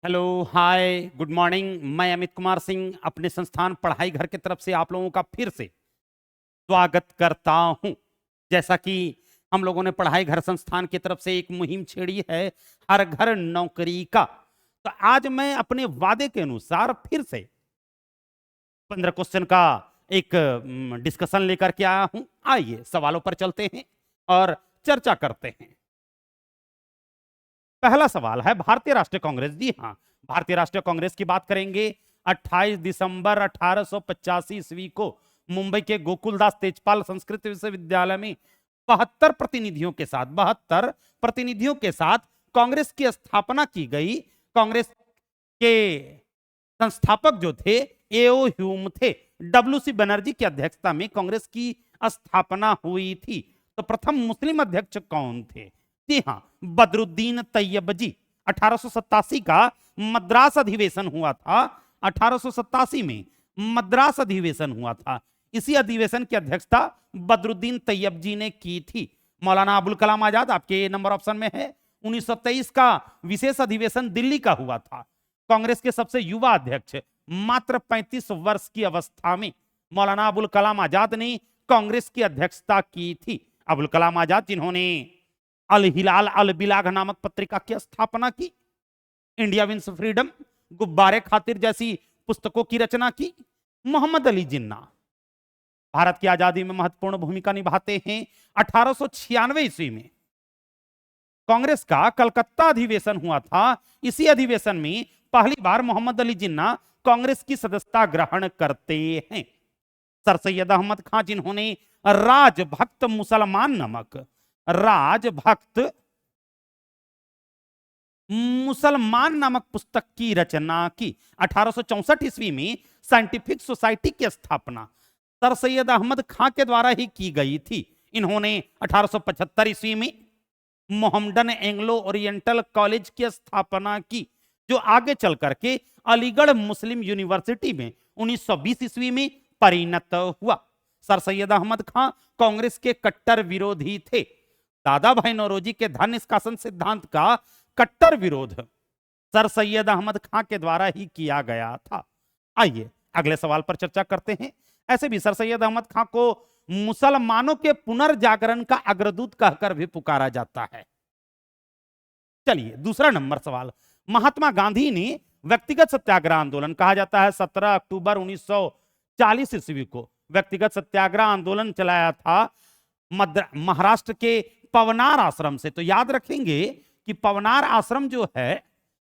Hello, हाय, good morning. मैं अमित कुमार सिंह अपने संस्थान पढ़ाई घर की तरफ से आप लोगों का फिर से स्वागत करता हूं। जैसा कि हम लोगों ने पढ़ाई घर संस्थान की तरफ से एक मुहिम छेड़ी है, हर घर नौकरी का। तो आज मैं अपने वादे के अनुसार फिर से 15 क्वेश्चन का एक डिस्कशन लेकर के आया हूं। आइए सवालों पर चलते हैं और चर्चा करते हैं। पहला सवाल है भारतीय राष्ट्रीय कांग्रेस। जी हाँ, भारतीय राष्ट्रीय कांग्रेस की बात करेंगे। 28 दिसंबर 1885 ईस्वी को मुंबई के गोकुलदास तेजपाल संस्कृत विश्वविद्यालय में 72 प्रतिनिधियों के साथ कांग्रेस की स्थापना की गई। कांग्रेस के संस्थापक जो थे एओ ह्यूम थे। डब्ल्यू सी बनर्जी की अध्यक्षता में कांग्रेस की स्थापना हुई थी। तो प्रथम मुस्लिम अध्यक्ष कौन थे? जी हाँ, बदरुद्दीन तैयबजी। 1887 का मद्रास अधिवेशन हुआ था। 1887 में मद्रास अधिवेशन हुआ था। इसी अधिवेशन की अध्यक्षता बदरुद्दीन तैयब जी ने की थी। मौलाना अबुल कलाम आजाद आपके नंबर ऑप्शन में है। 1923 का विशेष अधिवेशन दिल्ली का हुआ था। कांग्रेस के सबसे युवा अध्यक्ष, मात्र 35 वर्ष की अवस्था में मौलाना अबुल कलाम आजाद ने कांग्रेस की अध्यक्षता की थी। अबुल कलाम आजाद जिन्होंने अल हिलाल अल बिलाग नामक पत्रिका की स्थापना की, इंडिया विंस फ्रीडम, गुब्बारे खातिर जैसी पुस्तकों की रचना की। मोहम्मद अली जिन्ना भारत की आजादी में महत्वपूर्ण भूमिका निभाते हैं। 1896 ईस्वी में कांग्रेस का कलकत्ता अधिवेशन हुआ था। इसी अधिवेशन में पहली बार मोहम्मद अली जिन्ना कांग्रेस की सदस्यता ग्रहण करते हैं। सर सैयद अहमद खां जिन्होंने राजभक्त मुसलमान नामक पुस्तक की रचना की। 1864 ईस्वी में साइंटिफिक सोसाइटी की स्थापना सर सैयद अहमद खां के द्वारा ही की गई थी। इन्होंने 1875 ईस्वी में मोहम्मडन एंग्लो ओरिएंटल कॉलेज की स्थापना की, जो आगे चल करके अलीगढ़ मुस्लिम यूनिवर्सिटी में 1920 ईस्वी में परिणत हुआ। सर सैयद अहमद खां कांग्रेस के कट्टर विरोधी थे। दादा भाई नौरोजी के धन निष्कासन सिद्धांत का कट्टर विरोध सर सैयद अहमद खां के द्वारा ही किया गया था। आइए अगले सवाल पर चर्चा करते हैं। ऐसे भी सर सैयद अहमद खां को मुसलमानों के पुनर्जागरण का अग्रदूत कहकर भी पुकारा जाता है। चलिए दूसरा नंबर सवाल। महात्मा गांधी ने व्यक्तिगत सत्याग्रह आंदोलन, कहा जाता है 17 अक्टूबर 1940 ईस्वी को व्यक्तिगत सत्याग्रह आंदोलन चलाया था महाराष्ट्र के पवनार आश्रम से। तो याद रखेंगे कि पवनार आश्रम जो है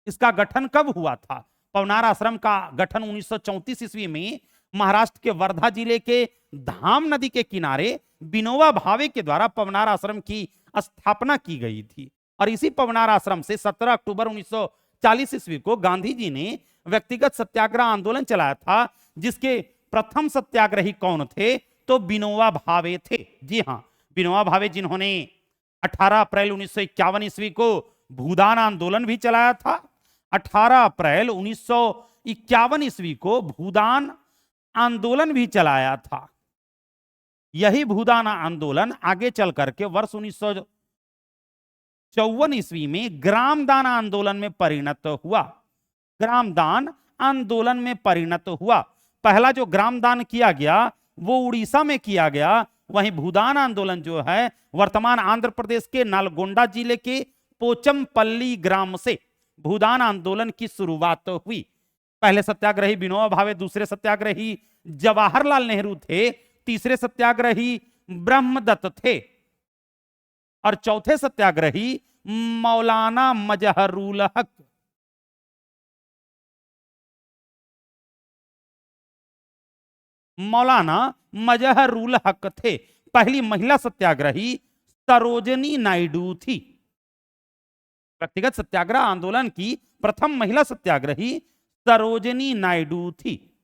इसका गठन कब हुआ था? पवनार आश्रम का गठन 1934 ईस्वी में महाराष्ट्र के वर्धा जिले के धाम नदी के किनारे विनोबा भावे के द्वारा पवनार आश्रम की स्थापना की गई थी। और इसी पवनार आश्रम से 17 अक्टूबर 1940 ईस्वी को गांधी जी ने व्यक्तिगत सत्याग्रह आंदोलन चलाया था, जिसके प्रथम सत्याग्रही कौन थे? तो विनोबा भावे थे। जी हां, विनोबा भावे जिन्होंने 18 अप्रैल 1951 ईस्वी को भूदान आंदोलन भी चलाया था। 18 अप्रैल 1951 ईस्वी को भूदान आंदोलन भी चलाया था। यही भूदान आंदोलन आगे चल करके वर्ष 1954 ईस्वी में ग्रामदान आंदोलन में परिणत हुआ। ग्रामदान आंदोलन में परिणत हुआ। पहला जो ग्रामदान किया गया वो उड़ीसा में किया गया। वहीं भूदान आंदोलन जो है वर्तमान आंध्र प्रदेश के नलगोंडा जिले के पोचमपल्ली ग्राम से भूदान आंदोलन की शुरुआत हुई। पहले सत्याग्रही विनोबा भावे, दूसरे सत्याग्रही जवाहरलाल नेहरू थे, तीसरे सत्याग्रही ब्रह्मदत्त थे और चौथे सत्याग्रही मौलाना मजहरुल हक। मौलाना मजहरुल हक थे। पहली महिला सत्याग्रही सरोजनी नायडू थी। व्यक्तिगत सत्याग्रह आंदोलन की प्रथम महिला सत्याग्रही सरोजनी नायडू थी।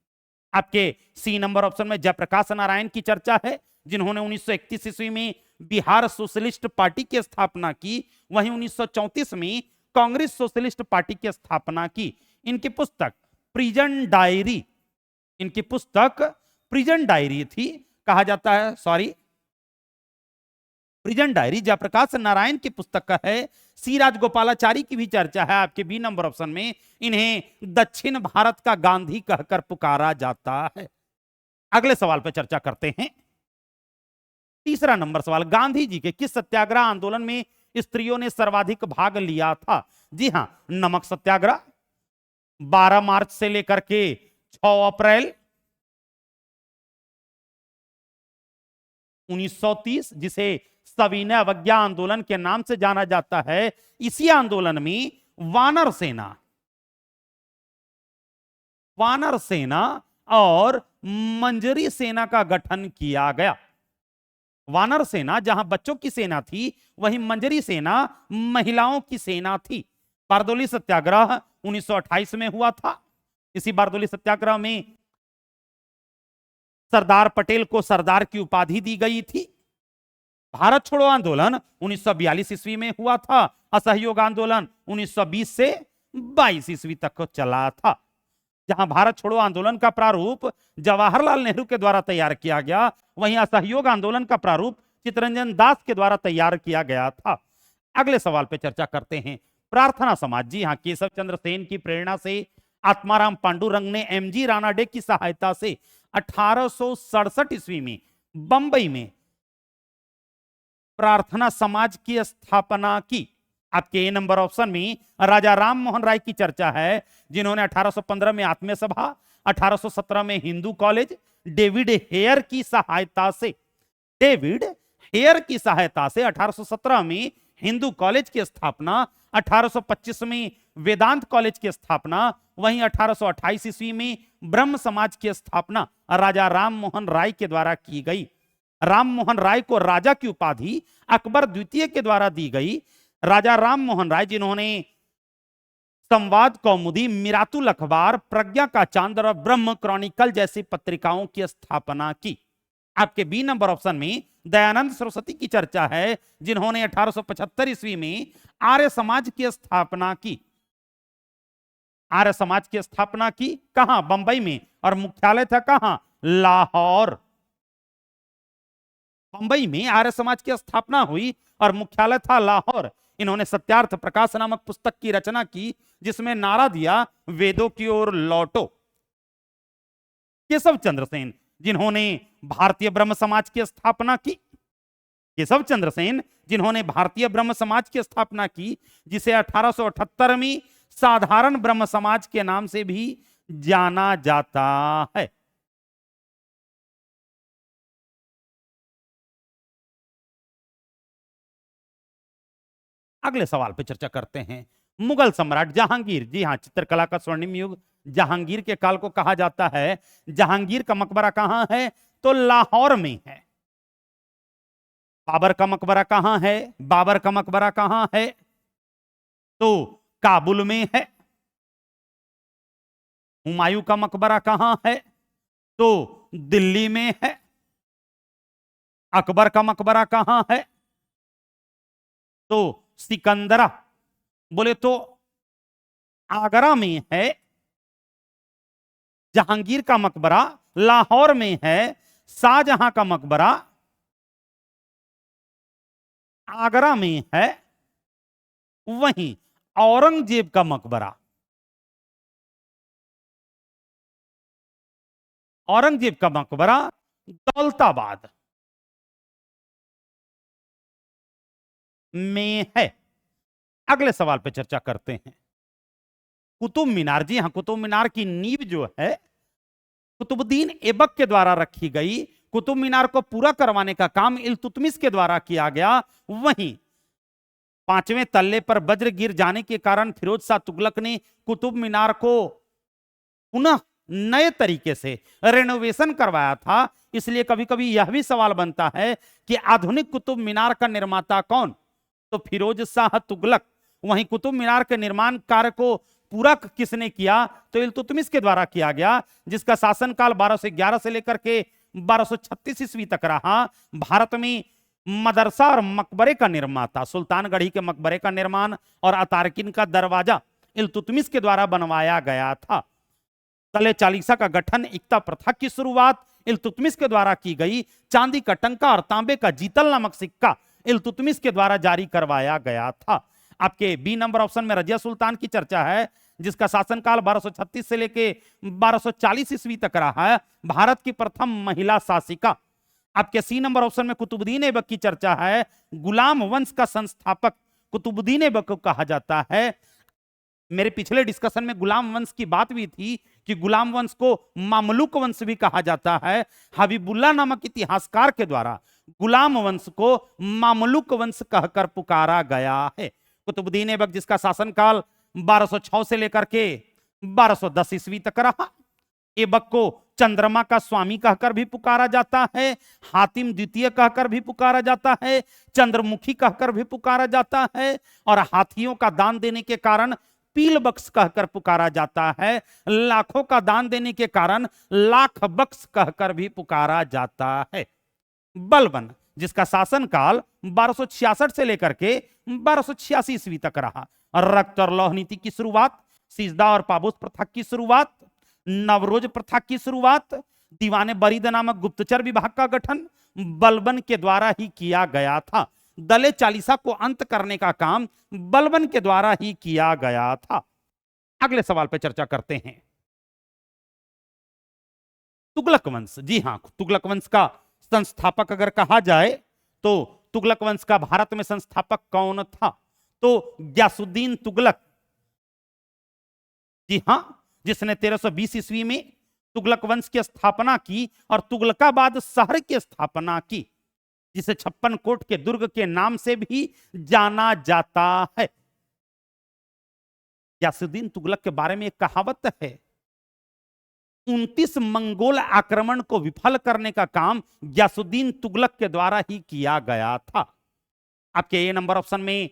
आपके सी नंबर ऑप्शन में जयप्रकाश नारायण की चर्चा है, जिन्होंने 1931 ईस्वी में बिहार सोशलिस्ट पार्टी की स्थापना की। वहीं 1934 में कांग्रेस सोशलिस्ट पार्टी की स्थापना की। इनकी पुस्तक प्रिजन डायरी थी। कहा जाता है प्रिजन डायरी जयप्रकाश नारायण की पुस्तक का है। सी राजगोपालाचारी की भी चर्चा है आपके बी नंबर ऑप्शन में। इन्हें दक्षिण भारत का गांधी कहकर पुकारा जाता है। अगले सवाल पर चर्चा करते हैं। तीसरा नंबर सवाल, गांधी जी के किस सत्याग्रह आंदोलन में स्त्रियों ने सर्वाधिक भाग लिया था? जी हां, नमक सत्याग्रह 12 मार्च से लेकर के 6 अप्रैल 1930, जिसे सविनय अवज्ञा आंदोलन के नाम से जाना जाता है। इसी आंदोलन में वानर सेना और मंजरी सेना का गठन किया गया। वानर सेना जहां बच्चों की सेना थी, वहीं मंजरी सेना महिलाओं की सेना थी। बारदोली सत्याग्रह 1928 में हुआ था। इसी बारदोली सत्याग्रह में सरदार पटेल को सरदार की उपाधि दी गई थी। भारत छोड़ो आंदोलन 1942 ईस्वी में हुआ था। असहयोग आंदोलन 1920 से 22 ईस्वी तक चला था। जहां भारत छोड़ो आंदोलन का प्रारूप जवाहरलाल नेहरू के द्वारा तैयार किया गया, वहीं असहयोग आंदोलन का प्रारूप चित्तरंजन दास के द्वारा तैयार किया गया था। अगले सवाल पर चर्चा करते हैं। प्रार्थना समाज, जी हां, केशव चंद्र सेन की प्रेरणा से आत्माराम पांडुरंग ने एमजी रानाडे की सहायता से 1867 ईस्वी में बंबई में प्रार्थना समाज की स्थापना की। आपके ए नंबर ऑप्शन में राजा राम मोहन राय की चर्चा है, जिन्होंने 1815 में आत्मीय सभा, 1817 में हिंदू कॉलेज, डेविड हेयर की सहायता से 1817 में हिंदू कॉलेज की स्थापना, 1825 में वेदांत कॉलेज की स्थापना, वहीं 1828 ईस्वी में ब्रह्म समाज की स्थापना राजा राम मोहन राय के द्वारा की गई। राम मोहन राय को राजा की उपाधि अकबर द्वितीय के द्वारा दी गई। राजा राम मोहन राय, जिन्होंने संवाद कौमुदी, मिरातुल अखबार, प्रज्ञा का चांद और ब्रह्म क्रॉनिकल जैसी पत्रिकाओं की स्थापना की। आपके बी नंबर ऑप्शन में दयानंद सरस्वती की चर्चा है, जिन्होंने 1875 ईस्वी में आर्य समाज की स्थापना की। आर्य समाज की स्थापना की कहां? बंबई में। और मुख्यालय था कहां? लाहौर। बंबई में आर्य समाज की स्थापना हुई और मुख्यालय था लाहौर। इन्होंने सत्यार्थ प्रकाश नामक पुस्तक की रचना की, जिसमें नारा दिया, वेदों की ओर लौटो। केशव चंद्र सेन, जिन्होंने भारतीय ब्रह्म समाज की स्थापना की। केशव चंद्र सेन, जिन्होंने भारतीय ब्रह्म समाज की स्थापना की, जिसे 1878 में साधारण ब्रह्म समाज के नाम से भी जाना जाता है। अगले सवाल पर चर्चा करते हैं। मुगल सम्राट जहांगीर, जी हां, चित्रकला का स्वर्णिम युग जहांगीर के काल को कहा जाता है। जहांगीर का मकबरा कहां है? तो लाहौर में है। बाबर का मकबरा कहां है? बाबर का मकबरा कहां है? तो काबुल में है। हुमायूं का मकबरा कहां है? तो दिल्ली में है। अकबर का मकबरा कहां है? तो सिकंदरा, बोले तो आगरा में है। जहांगीर का मकबरा लाहौर में है। शाहजहां का मकबरा आगरा में है। वहीं औरंगजेब का मकबरा दौलताबाद में है। अगले सवाल पे चर्चा करते हैं। कुतुब मीनार, जी हां, कुतुब मीनार की नींव जो है कुतुबुद्दीन ऐबक के द्वारा रखी गई। कुतुब मीनार को पूरा करवाने का काम इल्तुतमिश के द्वारा किया गया। वहीं 5वें तल्ले पर वज्र गिर जाने के कारण फिरोज शाह तुगलक ने कुतुब मीनार को पुनः नए तरीके से रेनोवेशन करवाया था। इसलिए कभी कभी यह भी सवाल बनता है कि आधुनिक कुतुब मीनार का निर्माता कौन? तो फिरोज शाह तुगलक। वहीं कुतुब मीनार के निर्माण कार्य को पूरा किसने किया? तो इल्तुतमिश के द्वारा किया गया, जिसका शासनकाल 1211 से लेकर के 1236 ईस्वी तक रहा। भारत में मदरसा और मकबरे का निर्माता सुल्तानगढ़ी के मकबरे का निर्माण और अतारकिन का दरवाजा इल्तुतमिश के द्वारा बनवाया गया था। तले चालीसा का गठन, इक्ता प्रथा की शुरुआत इल्तुतमिश के द्वारा की गई। चांदी का टंका और तांबे का जीतल नामक सिक्का इल्तुतमिश के द्वारा जारी करवाया गया था। आपके बी नंबर ऑप्शन में रजिया सुल्तान की चर्चा है, जिसका शासनकाल 1236 से लेके 1240 ईस्वी तक रहा है, भारत की प्रथम महिला शासिका। आपके सी नंबर ऑप्शन में कुतुबुद्दीन ऐबक की चर्चा है, गुलाम वंश का संस्थापक कुतुबुद्दीन ऐबक को कहा जाता है। मेरे पिछले डिस्कशन में गुलाम वंश की बात भी थी कि गुलाम वंश को मामलुक वंश भी कहा जाता है। हबीबुल्लाह नामक इतिहासकार के द्वारा गुलाम वंश को मामलुक वंश कहकर पुकारा गया है। कुतुबुद्दीन ऐबक जिसका शासनकाल 1206 से लेकर के 1210 ईस्वी तक रहा। ऐबक को चंद्रमा का स्वामी कहकर भी पुकारा जाता है, हातिम द्वितीय कहकर भी पुकारा जाता है, चंद्रमुखी कहकर भी पुकारा जाता है, और हाथियों का दान देने के कारण पील बख्श कहकर पुकारा जाता है, लाखों का दान देने के कारण लाख बख्श कहकर भी पुकारा जाता है। बलबन जिसका शासनकाल 1266 से लेकर के 1286 ईस्वी तक रहा। रक्त और लौह नीति की शुरुआत, सिजदा और पाबोस प्रथा की शुरुआत, नवरोज प्रथा की शुरुआत, दीवाने बरीद नामक गुप्तचर विभाग का गठन बलबन के द्वारा ही किया गया था। दले चालीसा को अंत करने का काम बलबन के द्वारा ही किया गया था। अगले सवाल पर चर्चा करते हैं। तुगलक वंश, जी हां, तुगलक वंश का संस्थापक अगर कहा जाए तो तुगलक वंश का भारत में संस्थापक कौन था? तो ग्यासुद्दीन तुगलक, जी हां, जिसने 1320 ईस्वी में तुगलक वंश की स्थापना की और तुगलकाबाद शहर की स्थापना की, जिसे 56 कोट के दुर्ग के नाम से भी जाना जाता है। ग्यासुद्दीन तुगलक के बारे में एक कहावत है, 29 मंगोल आक्रमण को विफल करने का काम ग्यासुद्दीन तुगलक के द्वारा ही किया गया था। आपके ए नंबर ऑप्शन में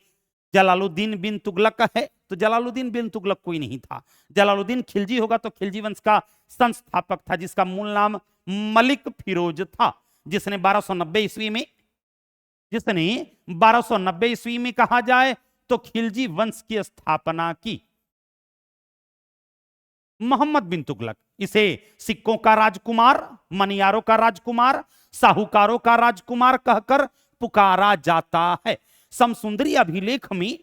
जलालुद्दीन बिन तुगलक है, तो जलालुद्दीन बिन तुगलक कोई नहीं था। जलालुद्दीन खिलजी होगा तो खिलजी वंश का संस्थापक था, जिसका मूल नाम मलिक फिरोज था, जिसने 1290 ईस्वी में कहा जाए तो खिलजी वंश की स्थापना की। मोहम्मद बिन तुगलक, इसे सिक्कों का राजकुमार, मनियारों का राजकुमार, साहूकारों का राजकुमार कहकर पुकारा जाता है। समसुंदरी अभिलेख में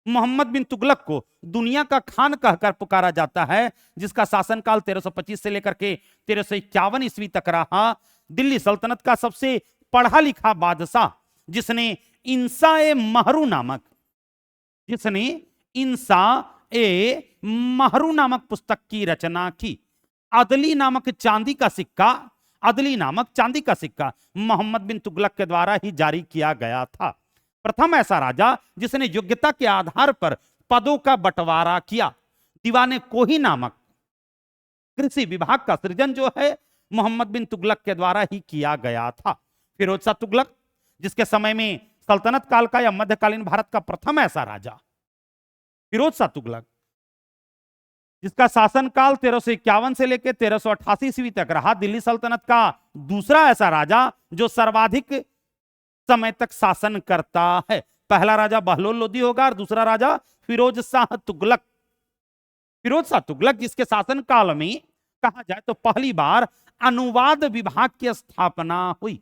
मोहम्मद बिन तुगलक को दुनिया का खान कहकर पुकारा जाता है, जिसका शासनकाल 1325 से लेकर के 1351 ईस्वी तक रहा। दिल्ली सल्तनत का सबसे पढ़ा लिखा बादशाह, जिसने इंसा ए महरू नामक पुस्तक की रचना की। अदली नामक चांदी का सिक्का मोहम्मद बिन तुगलक के द्वारा ही जारी किया गया था। प्रथम ऐसा राजा जिसने योग्यता के आधार पर पदों का बंटवारा किया। दीवाने कोही नामक कृषि विभाग का सृजन जो है मोहम्मद बिन तुगलक के द्वारा ही किया गया था। फिरोज शाह तुगलक, जिसके समय में सल्तनत काल का या मध्यकालीन भारत का प्रथम ऐसा राजा फिरोज शाह तुगलक, जिसका शासनकाल 1351 से लेकर 1388 ईस्वी तक रहा। दिल्ली सल्तनत का दूसरा ऐसा राजा जो सर्वाधिक समय तक शासन करता है। पहला राजा बहलोल लोदी होगा और दूसरा राजा फिरोज शाह तुगलक। फिरोज शाह तुगलक जिसके शासनकाल में कहा जाए तो पहली बार अनुवाद विभाग की स्थापना हुई।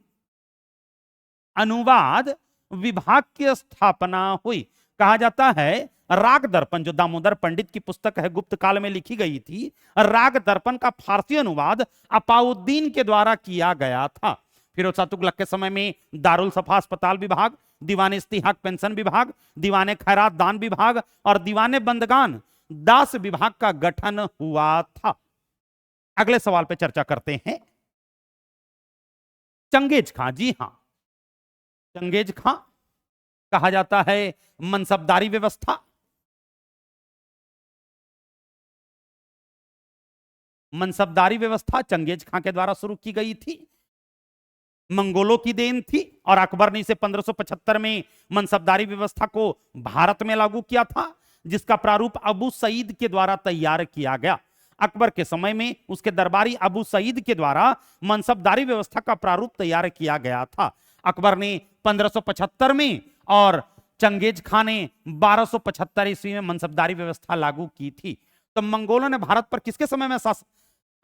अनुवाद विभाग की स्थापना हुई। कहा जाता है राग दर्पण, जो दामोदर पंडित की पुस्तक है, गुप्त काल में लिखी गई थी, राग दर्पण का फारसी अनुवाद अपाउद्दीन के द्वारा किया गया था। फिरोज शाह तुगलक के समय में दारुल सफा अस्पताल विभाग, दीवाने इस्तिहाक पेंशन विभाग, दीवाने खैरात दान विभाग और दीवाने बंदगान दास विभाग का गठन हुआ था। अगले सवाल पे चर्चा करते हैं। चंगेज खां, जी हां, चंगेज खां कहा जाता है मनसबदारी व्यवस्था। मनसबदारी व्यवस्था चंगेज खां के द्वारा शुरू की गई थी, मंगोलों की देन थी और अकबर ने इसे 1575 में मनसबदारी व्यवस्था को भारत में लागू किया था, जिसका प्रारूप अबू सईद के द्वारा तैयार किया गया। अकबर के समय में उसके दरबारी अबू सईद के द्वारा मनसबदारी व्यवस्था का प्रारूप तैयार किया गया था। अकबर ने 1575 में और चंगेज खां ने 1275 ईस्वी में मनसबदारी व्यवस्था लागू की थी। तो मंगोलों ने भारत पर किसके समय में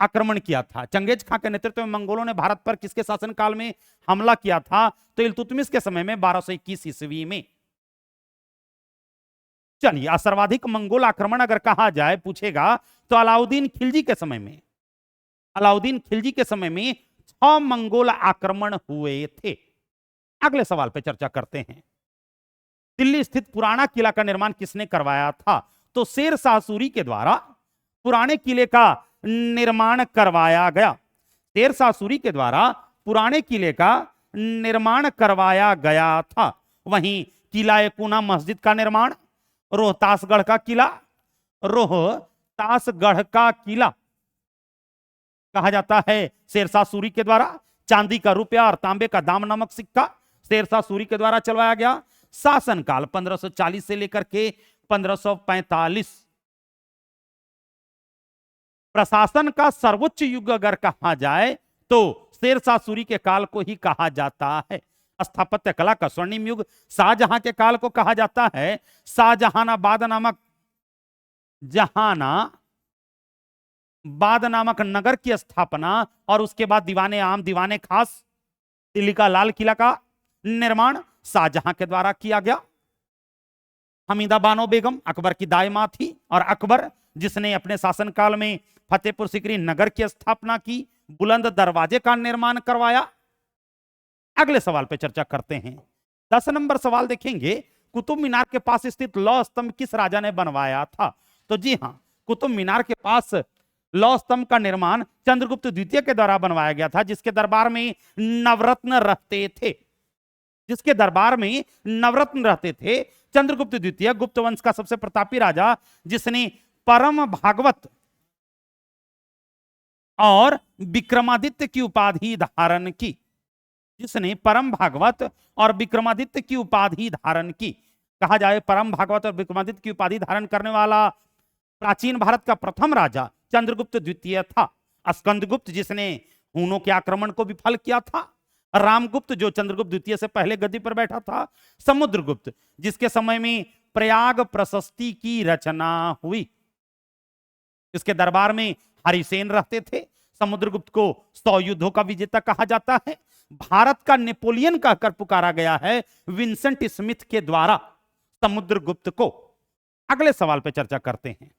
आक्रमण किया था। चंगेज खां के नेतृत्व में मंगोलों ने भारत पर किसके शासनकाल में हमला किया था? तो इल्तुतमिश के समय में 1221 ईस्वी में। चलिए, सर्वाधिक मंगोल आक्रमण अगर कहा जाए पूछेगा तो अलाउद्दीन खिलजी के समय में, अलाउद्दीन खिलजी के समय में 6 मंगोल आक्रमण हुए थे। अगले सवाल पे चर्चा करते हैं। दिल्ली स्थित पुराना किला का निर्माण किसने करवाया था? तो शेर शाह सूरी के द्वारा पुराने किले का निर्माण करवाया गया। शेर शाह सूरी के द्वारा पुराने किले का निर्माण करवाया गया था। वहीं किला एकूना मस्जिद का निर्माण, रोहतासगढ़ का किला, रोहतासगढ़ का किला कहा जाता है शेरशाह सूरी के द्वारा। चांदी का रुपया और तांबे का दाम नामक सिक्का शेरशाह सूरी के द्वारा चलवाया गया। शासनकाल 1540 से लेकर के 1545। प्रशासन का सर्वोच्च युग अगर कहा जाए तो शेरशाह सूरी के काल को ही कहा जाता है। स्थापत्य कला का स्वर्णिम युग शाहजहां के काल को कहा जाता है शाहजहानाबाद नामक, जहानाबाद नामक नगर की स्थापना और उसके बाद दीवाने आम, दीवाने खास, दिल्ली का लाल किला का निर्माण शाहजहां के द्वारा किया गया। हमीदा बानो बेगम अकबर की दाई मां थी और अकबर जिसने अपने शासनकाल में फतेहपुर सीकरी नगर की स्थापना की, बुलंद दरवाजे का निर्माण करवाया। अगले सवाल पे चर्चा करते हैं। 10 नंबर सवाल देखेंगे, कुतुब मीनार के पास स्थित लौह स्तंभ किस राजा ने बनवाया था? तो जी हां, कुतुब मीनार के पास लौह स्तंभ का निर्माण चंद्रगुप्त द्वितीय के द्वारा बनवाया गया था, जिसके दरबार में नवरत्न रहते थे, जिसके दरबार में नवरत्न रहते थे। चंद्रगुप्त द्वितीय गुप्त वंश का सबसे प्रतापी राजा, जिसने परम भागवत और विक्रमादित्य की उपाधि धारण की, जिसने परम भागवत और विक्रमादित्य की उपाधि धारण की। कहा जाए परम भागवत और विक्रमादित्य की उपाधि धारण करने वाला प्राचीन भारत का प्रथम राजा चंद्रगुप्त द्वितीय था। स्कंदगुप्त जिसने हूनों के आक्रमण को विफल किया था, रामगुप्त जो चंद्रगुप्त द्वितीय से पहले गद्दी पर बैठा था, समुद्रगुप्त जिसके समय में प्रयाग प्रशस्ति की रचना हुई, इसके दरबार में हरिसेन रहते थे। समुद्रगुप्त को 100 युद्धों का विजेता कहा जाता है। भारत का नेपोलियन कहकर पुकारा गया है विंसेंट स्मिथ के द्वारा समुद्रगुप्त को। अगले सवाल पर चर्चा करते हैं।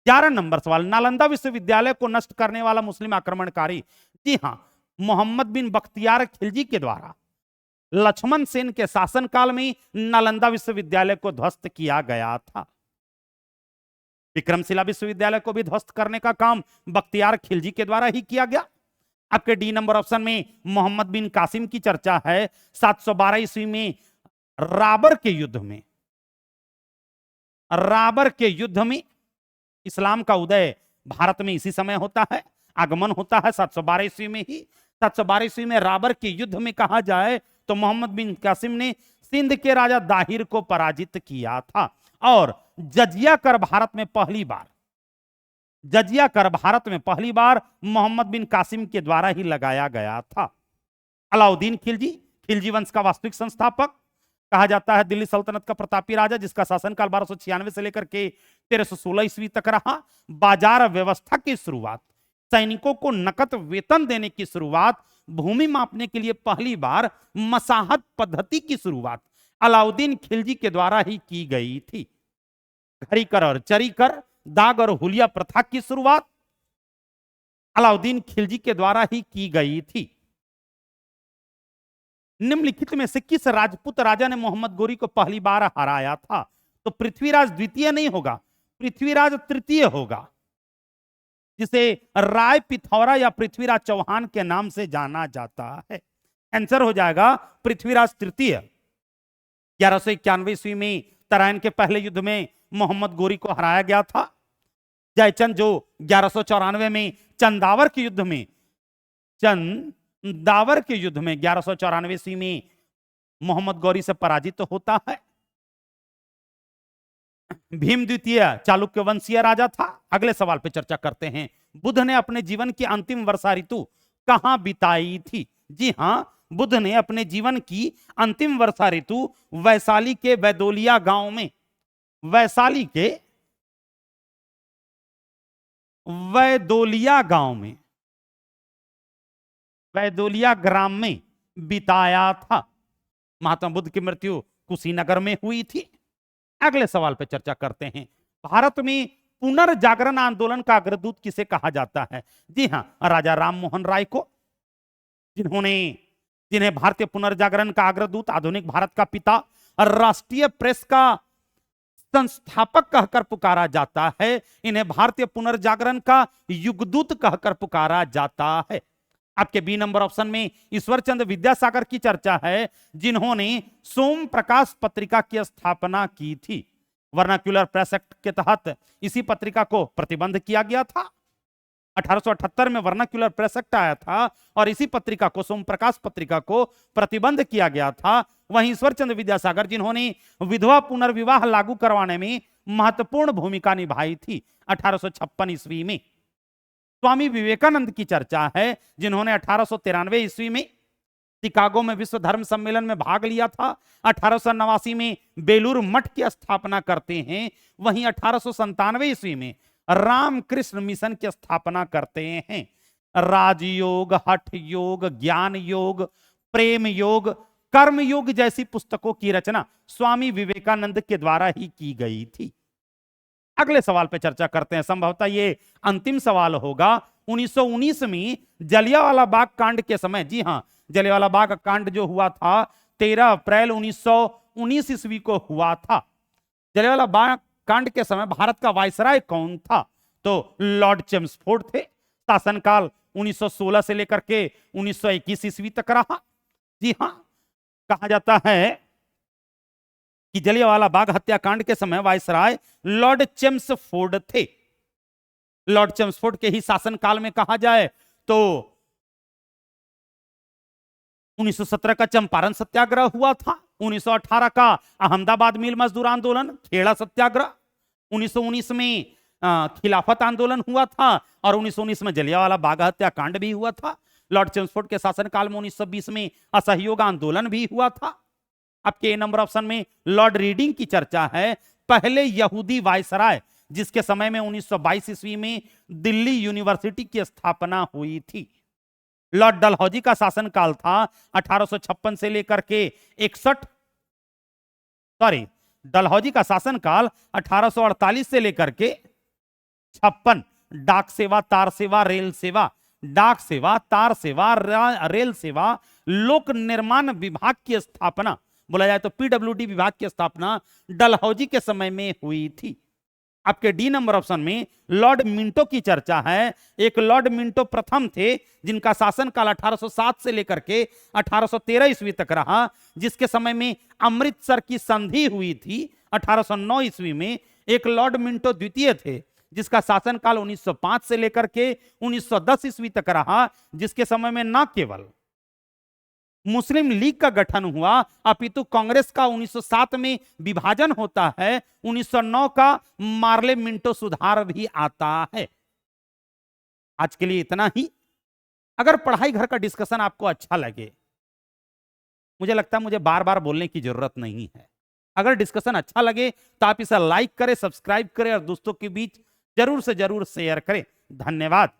11 नंबर सवाल, नालंदा विश्वविद्यालय को नष्ट करने वाला मुस्लिम आक्रमणकारी? जी हां, मोहम्मद बिन बख्तियार खिलजी के द्वारा लक्ष्मण सेन के शासनकाल में नालंदा विश्वविद्यालय को ध्वस्त किया गया था। विक्रमशिला विश्वविद्यालय को भी ध्वस्त करने का काम बख्तियार खिलजी के द्वारा ही किया गया। आपके डी नंबर ऑप्शन में मोहम्मद बिन कासिम की चर्चा है। 712 ईस्वी में राबर के युद्ध में, राबर के युद्ध में इस्लाम का उदय भारत में इसी समय होता है, आगमन होता है 712 ईस्वी में ही। 712 ईस्वी में राबर के युद्ध में कहा जाए तो मोहम्मद बिन कासिम ने सिंध के राजा दाहिर को पराजित किया था और जजिया कर भारत में पहली बार, जजिया कर भारत में पहली बार मोहम्मद बिन कासिम के द्वारा ही लगाया गया था। अलाउद्दीन खिलजी, खिलजी वंश का वास्तविक संस्थापक कहा जाता है, दिल्ली सल्तनत का प्रतापी राजा जिसका शासनकाल 1296 से लेकर के 1316 ईस्वी तक रहा। बाजार व्यवस्था की शुरुआत, सैनिकों को नकद वेतन देने की शुरुआत, भूमि मापने के लिए पहली बार मसाहत पद्धति की शुरुआत अलाउद्दीन खिलजी के द्वारा ही की गई थी। घड़ी कर और चरी कर, दाग और हुलिया प्रथा की शुरुआत अलाउद्दीन खिलजी के द्वारा ही की गई थी। निम्नलिखित में से किस राजपूत राजा ने मोहम्मद गोरी को पहली बार हराया था? तो पृथ्वीराज द्वितीय नहीं होगा, पृथ्वीराज तृतीय होगा, जिसे राय पिथौरा या पृथ्वीराज चौहान के नाम से जाना जाता है। आंसर हो जाएगा पृथ्वीराज तृतीय। 1191 ईस्वी में तराइन के पहले युद्ध में मोहम्मद गोरी को हराया गया था। जयचंद जो 1194 में चंदावर के युद्ध में, चंदावर के युद्ध में 1194 ईस्वी में मोहम्मद गौरी से पराजित होता है। भीम द्वितीय चालुक्य वंशीय राजा था। अगले सवाल पे चर्चा करते हैं। बुद्ध ने अपने जीवन की अंतिम वर्षा ऋतु कहां बिताई थी? जी हां, बुद्ध ने अपने जीवन की अंतिम वर्षा ऋतु वैशाली के बैदोलिया गांव में, वैशाली के वैदोलिया गांव में, वैदोलिया ग्राम में बिताया था। महात्मा बुद्ध की मृत्यु कुशीनगर में हुई थी। अगले सवाल पर चर्चा करते हैं। भारत में पुनर्जागरण आंदोलन का अग्रदूत किसे कहा जाता है? जी हां, राजा राम मोहन राय को, जिन्हें भारतीय पुनर्जागरण का अग्रदूत, आधुनिक भारत का पिता और राष्ट्रीय प्रेस का संस्थापक कहकर पुकारा जाता है। इन्हें भारतीय पुनर्जागरण का युगदूत कहकर पुकारा जाता है। आपके बी नंबर ऑप्शन में ईश्वर चंद्र विद्यासागर की चर्चा है, जिन्होंने सोम प्रकाश पत्रिका की स्थापना की थी। वर्नाक्यूलर प्रेस एक्ट के तहत इसी पत्रिका को प्रतिबंध किया गया था। 1878 में वर्नाक्यूलर प्रेस एक्ट आया था और इसी पत्रिका को, सोम प्रकाश पत्रिका को प्रतिबंध किया गया था। वहीं ईश्वर चंद्र विद्यासागर, जिन्होंने विधवा पुनर्विवाह लागू करवाने में महत्वपूर्ण भूमिका निभाई थी, 1856 ईस्वी में। स्वामी विवेकानंद की चर्चा है, जिन्होंने 1893 ईस्वी में शिकागो में विश्व धर्म सम्मेलन में भाग लिया था। 1889 में बेलूर मठ की स्थापना करते हैं। वहीं 1897 ईस्वी में रामकृष्ण मिशन की स्थापना करते हैं। राजयोग, हठ योग, ज्ञान योग, प्रेम योग, कर्म योग जैसी पुस्तकों की रचना स्वामी विवेकानंद के द्वारा ही की गई थी। अगले सवाल पे चर्चा करते हैं। संभवतः ये अंतिम सवाल होगा। 1919 में जलियांवाला बाग कांड के समय, जी हां, जलियांवाला बाग कांड जो हुआ था 13 अप्रैल 1919 ईस्वी को हुआ था। जलियांवाला बाग कांड के समय भारत का वायसराय कौन था? तो लॉर्ड चेम्सफोर्ड थे। शासनकाल 1916 से लेकर के 1921 ईस्वी तक रहा। जी हां, कहा जाता है कि जलियांवाला बाग हत्याकांड के समय वायसराय लॉर्ड चेम्सफोर्ड थे। लॉर्ड चेम्सफोर्ड के ही शासनकाल में कहा जाए तो 1917 का चंपारण सत्याग्रह हुआ था। 1918 का अहमदाबाद मिल मजदूर आंदोलन, खेड़ा सत्याग्रह। 1919 में खिलाफत आंदोलन हुआ था और 1919 में जलियांवाला बाग हत्याकांड भी हुआ था। लॉर्ड चेम्सफोर्ड के शासनकाल में 1920 में असहयोग आंदोलन भी हुआ था। आपके ए नंबर ऑप्शन में लॉर्ड रीडिंग की चर्चा है, पहले यहूदी वायसराय, जिसके समय में 1922 ईस्वी में दिल्ली यूनिवर्सिटी की स्थापना हुई थी। लॉर्ड डलहौजी का शासनकाल था 1856 से लेकर के 61, डलहौजी का शासनकाल 1848 से लेकर के 56। डाक सेवा, तार सेवा, रेल सेवा, डाक सेवा, तार सेवा, रेल सेवा, लोक निर्माण विभाग की स्थापना, बोला जाए तो पीडब्ल्यूडी विभाग की स्थापना डलहौजी के समय में हुई थी। आपके डी नंबर ऑप्शन में लॉर्ड मिंटो की चर्चा है। एक लॉर्ड मिंटो प्रथम थे, जिनका शासनकाल 1807 से लेकर के 1813 ईस्वी तक रहा, जिसके समय में अमृतसर की संधि हुई थी 1809 ईस्वी में। एक लॉर्ड मिंटो द्वितीय थे, जिसका शासनकाल 1905 से लेकर के 1910 ईस्वी तक रहा, जिसके समय में न केवल मुस्लिम लीग का गठन हुआ अपितु कांग्रेस का 1907 में विभाजन होता है। 1909 का मार्ले मिंटो सुधार भी आता है। आज के लिए इतना ही। अगर पढ़ाई घर का डिस्कशन आपको अच्छा लगे, मुझे लगता है मुझे बार बार बोलने की जरूरत नहीं है। अगर डिस्कशन अच्छा लगे तो आप इसे लाइक करें, सब्सक्राइब करें और दोस्तों के बीच जरूर से जरूर शेयर करें। धन्यवाद।